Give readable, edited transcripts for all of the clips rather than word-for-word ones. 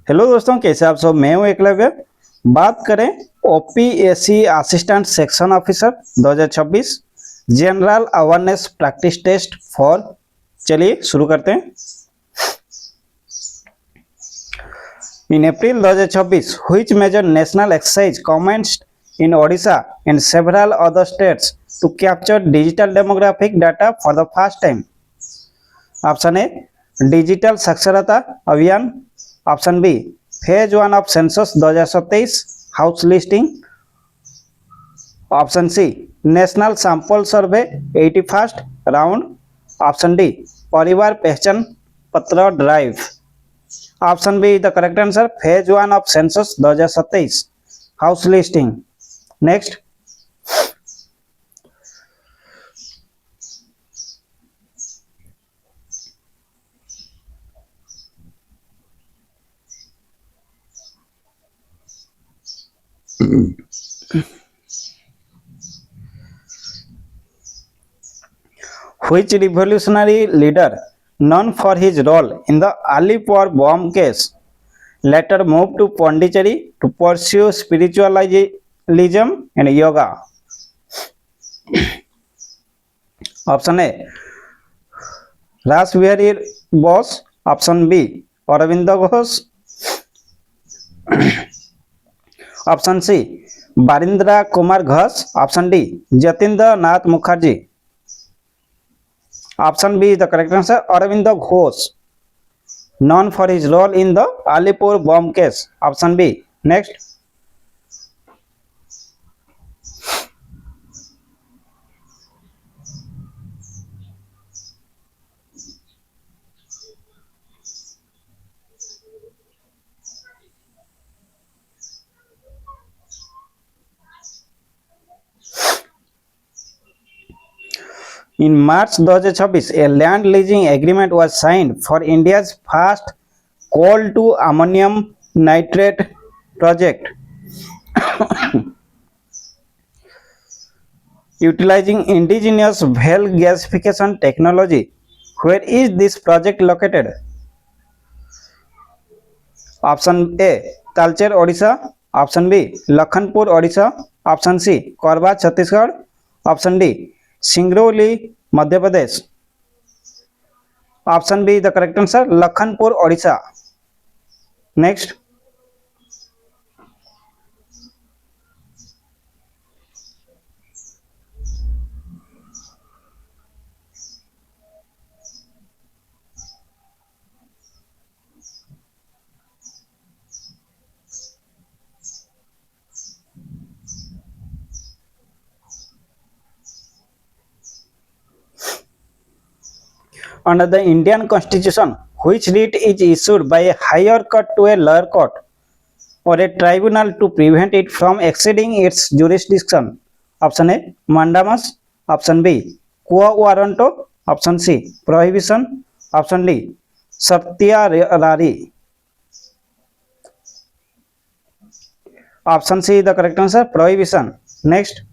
Hello दोस्तों, कैसे आप सब। मैं हूं एकलव्य। बात करें OPSC assistant section officer 2026 general awareness practice test for. चलिए शुरू करते हैं। In April 2026 which major national exercise commenced in Odisha and several other states to capture digital demographic data for the first time. Option A digital साक्षरता अभियान, option B phase 1 of census 2027 house listing, option C national sample survey 81st round, option D परिवार पहचान पत्र drive. Option B the correct answer, phase 1 of census 2027 house listing. Next, which revolutionary leader known for his role in the Alipur bomb case later moved to Pondicherry to pursue spiritualism and yoga? Option A Rash Behari Bose, option B Aurobindo Ghosh, option C Barindra Kumar Ghosh, option D Jatindra Nath Mukherjee. Option B the correct answer, Aurobindo Ghosh, known for his role in the Alipur bomb case. Option B. Next. In March 2026, a land leasing agreement was signed for India's first coal to ammonium nitrate project, utilizing indigenous well gasification technology. Where is this project located? Option A Talcher Odisha, option B Lakhanpur Odisha, option C Korba Chhattisgarh, option D Singrauli Madhya Pradesh. Option B the correct answer, Lakhanpur Odisha. Next, under the Indian Constitution, which writ is issued by a higher court to a lower court or a tribunal to prevent it from exceeding its jurisdiction? Option A mandamus, option B quo warranto, option C prohibition, option D certiorari. Option C the correct answer, prohibition. Next,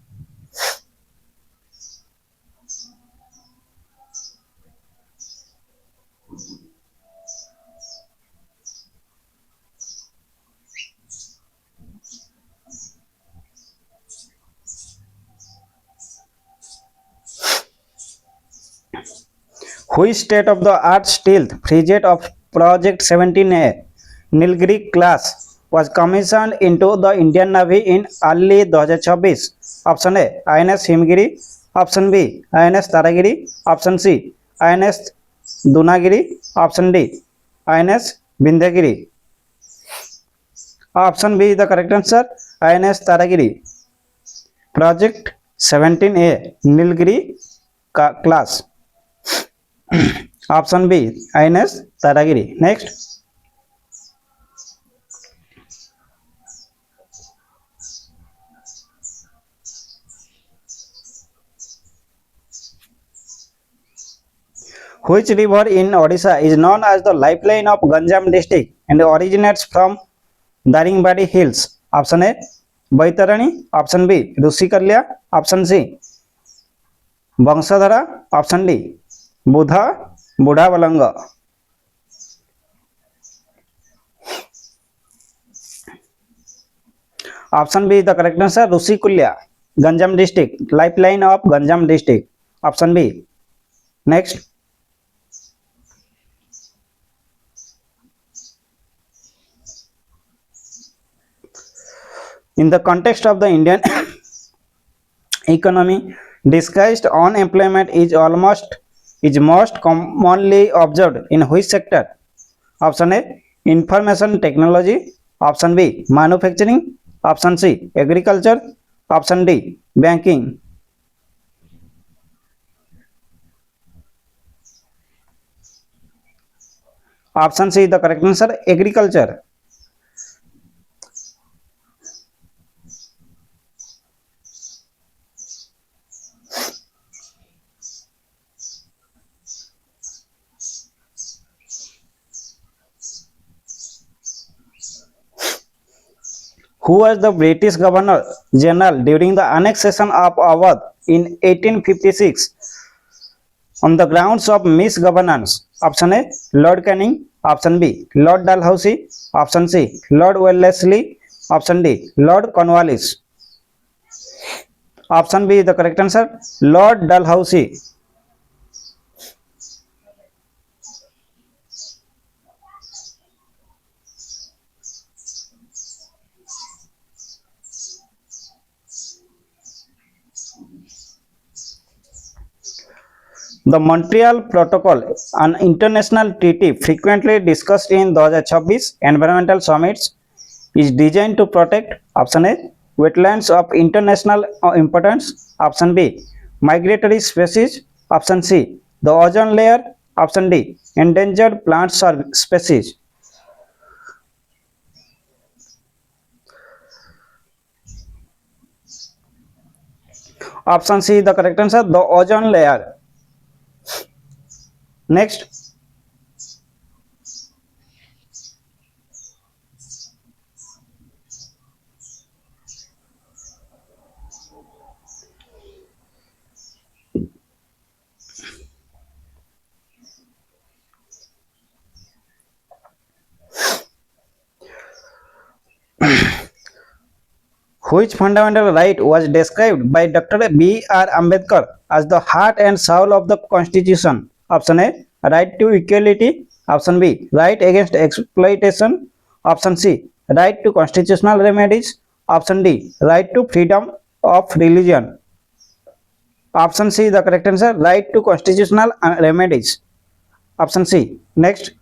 which state of the art stealth frigate of Project 17A Nilgiri class was commissioned into the Indian Navy in early 2026? Option A INS Himgiri, option B INS Taragiri, option C INS Dunagiri, option D INS Vindhyagiri. Option B the correct answer, INS Taragiri. Project 17A Nilgiri class. Option B INS Taragiri. Next, which river in Odisha is known as the lifeline of Ganjam district and originates from Daringbadi hills? Option A Baitarani, option B Rushikulya, option C Vansadhara, option D Budha Budhabalanga. Option B is the correct answer. Rusikulya, Ganjam district, lifeline of Ganjam district. Option B. Next. In the context of the Indian economy, disguised unemployment is most commonly observed in which sector? Option A, information technology. Option B, manufacturing. Option C, agriculture. Option D, banking. Option C is the correct answer, agriculture. Who was the British Governor General during the annexation of Awadh in 1856 on the grounds of misgovernance? Option A, Lord Canning. Option B, Lord Dalhousie. Option C, Lord Wellesley. Option D, Lord Cornwallis. Option B is the correct answer, Lord Dalhousie. The Montreal Protocol, an international treaty frequently discussed in 2026 environmental summits, is designed to protect option A, wetlands of international importance. Option B, migratory species. Option C, the ozone layer. Option D, endangered plant species. Option C is the correct answer, the ozone layer. Next. Which fundamental right was described by Dr. B.R. Ambedkar as the heart and soul of the Constitution? Option A, right to equality. Option B, right against exploitation. Option C, right to constitutional remedies. Option D, right to freedom of religion. Option C is the correct answer, right to constitutional remedies. Option C. Next.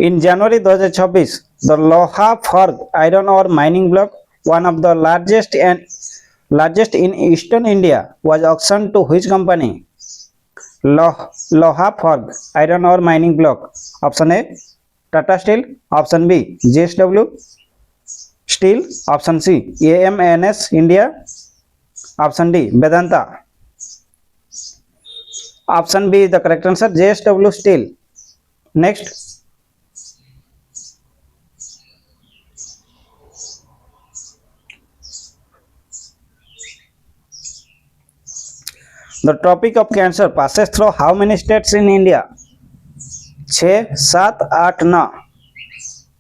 In January 2026, the Loha Forg iron ore mining block, one of the largest in eastern India, was auctioned to which company? Loha Forg iron ore mining block. Option A, Tata Steel. Option B, JSW Steel. Option C, AMNS India. Option D, Vedanta. Option B is the correct answer, JSW Steel. Next. The topic of cancer passes through how many states in India? 6, 7, 8, 9.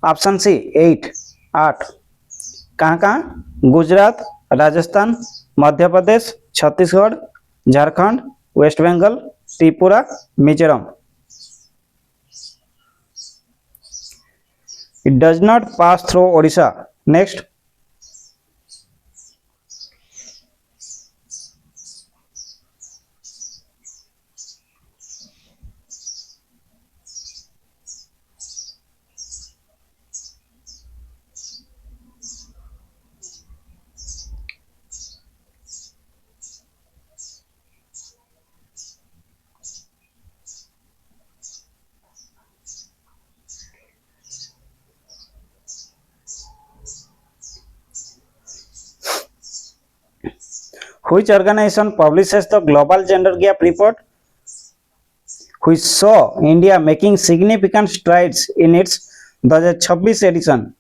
Option C, 8, 8. कहाँ कहाँ? Gujarat, Rajasthan, Madhya Pradesh, Chhattisgarh, Jharkhand, West Bengal, Tripura, Mizoram. It does not pass through Odisha. Next. Which organization publishes the Global Gender Gap Report, which saw India making significant strides in its 2026 edition?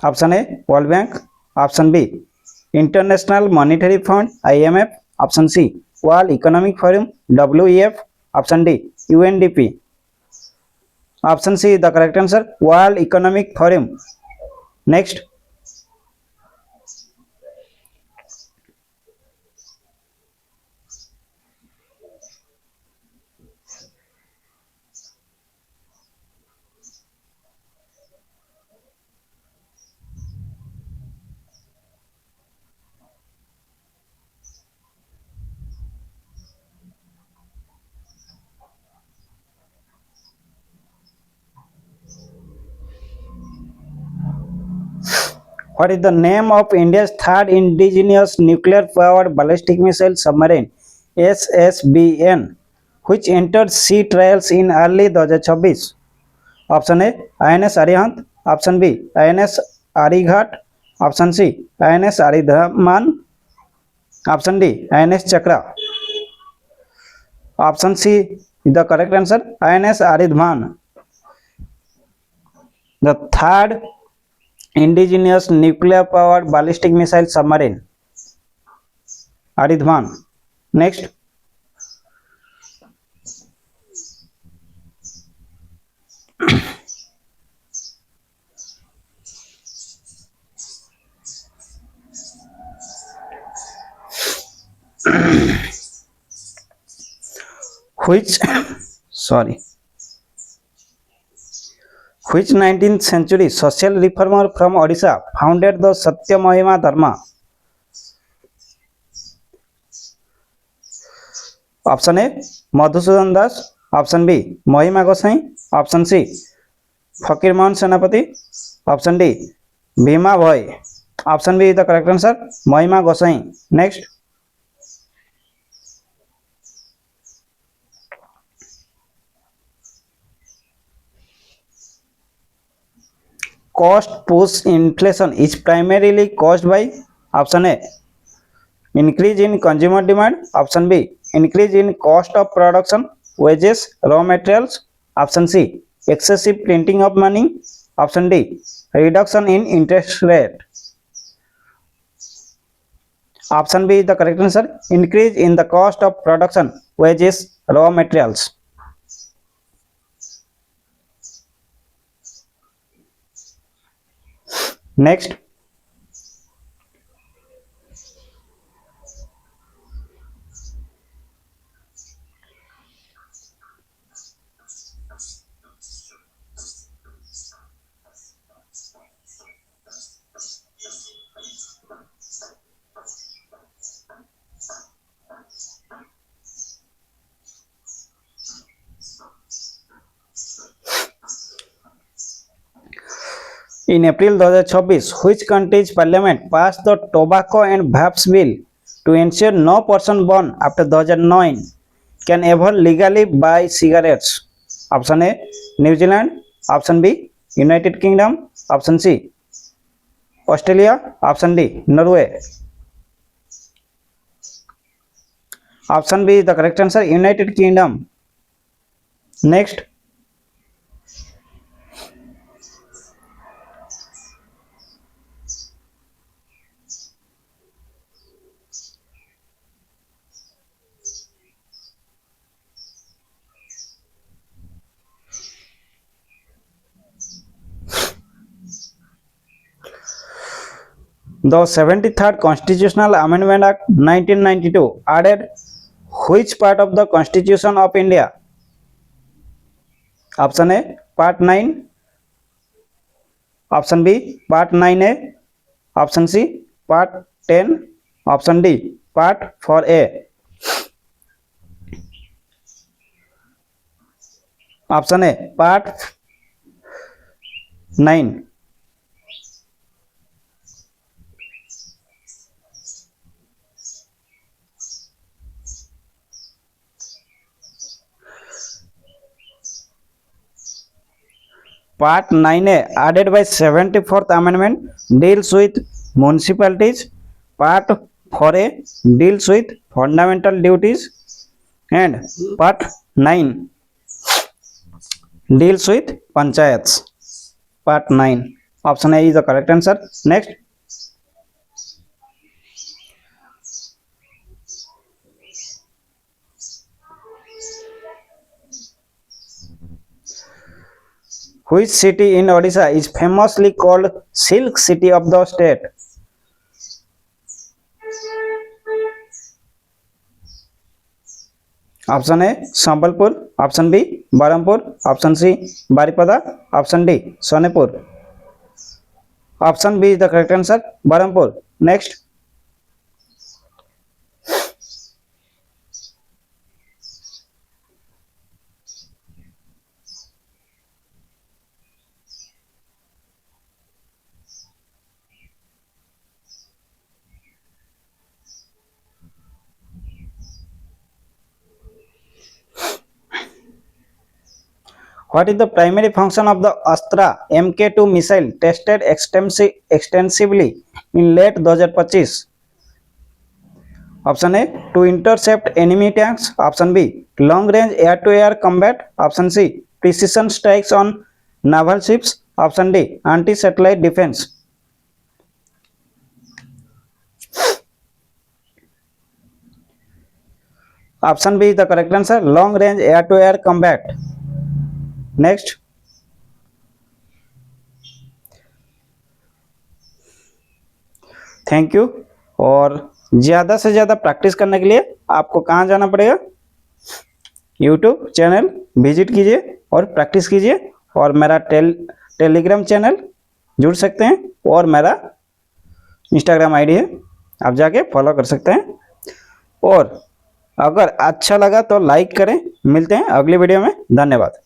Option A, World Bank. Option B, International Monetary Fund, IMF. Option C, World Economic Forum, WEF. Option D, UNDP. Option C is the correct answer, World Economic Forum. Next. What is the name of India's third indigenous nuclear-powered ballistic missile submarine, SSBN, which entered sea trials in early 2026? Option A, INS Arihant. Option B, INS Arighat. Option C, INS Aridhaman. Option D, INS Chakra. Option C is the correct answer, INS Aridhaman. The third indigenous nuclear-powered ballistic missile submarine, Aridhaman. Next. Which 19th century social reformer from Odisha founded the Satya Mahima Dharma? Option A, Madhusudan Das. Option B, Mahima Gosai. Option C, Fakir Mohan Senapati. Option D, Bhima Bhai. Option B is the correct answer, Mahima Gosai. Next. Cost push inflation is primarily caused by, option A, increase in consumer demand. Option B, increase in cost of production, wages, raw materials. Option C, excessive printing of money. Option D, reduction in interest rate. Option B is the correct answer, increase in the cost of production, wages, raw materials. Next. In April 2026, which country's parliament passed the Tobacco and Vapes Bill to ensure no person born after 2009 can ever legally buy cigarettes? Option A, New Zealand. Option B, United Kingdom. Option C, Australia. Option D, Norway. Option B is the correct answer, United Kingdom. Next. The 73rd Constitutional Amendment Act 1992 added which part of the Constitution of India? Option A, Part 9. Option B, Part 9A. Option C, Part 10. Option D, Part 4A. Option A, Part 9. Part 9A, added by 74th Amendment, deals with municipalities. Part 4A deals with fundamental duties and part 9 deals with panchayats. Part 9. Option A is the correct answer. Next. Which city in Odisha is famously called Silk City of the state? Option A Sambalpur, option B Barampur, option C Baripada, option D Sonepur. Option B is the correct answer, Barampur. Next. What is the primary function of the Astra Mk2 missile tested extensively in late 2025? Option A to intercept enemy tanks, option B long range air to air combat, option C precision strikes on naval ships, option D anti satellite defense. Option B is the correct answer, long range air to air combat. Next, thank you. और ज़्यादा से ज़्यादा practice करने के लिए आपको कहाँ जाना पड़ेगा? यूट्यूब चैनल विजिट कीजिए और प्रैक्टिस कीजिए, और मेरा टेलीग्राम चैनल जुड़ सकते हैं, और मेरा इंस्टाग्राम आईडी है, आप जाके फॉलो कर सकते हैं। और अगर अच्छा लगा तो लाइक करें। मिलते हैं अगली वीडियो में। धन्यवाद।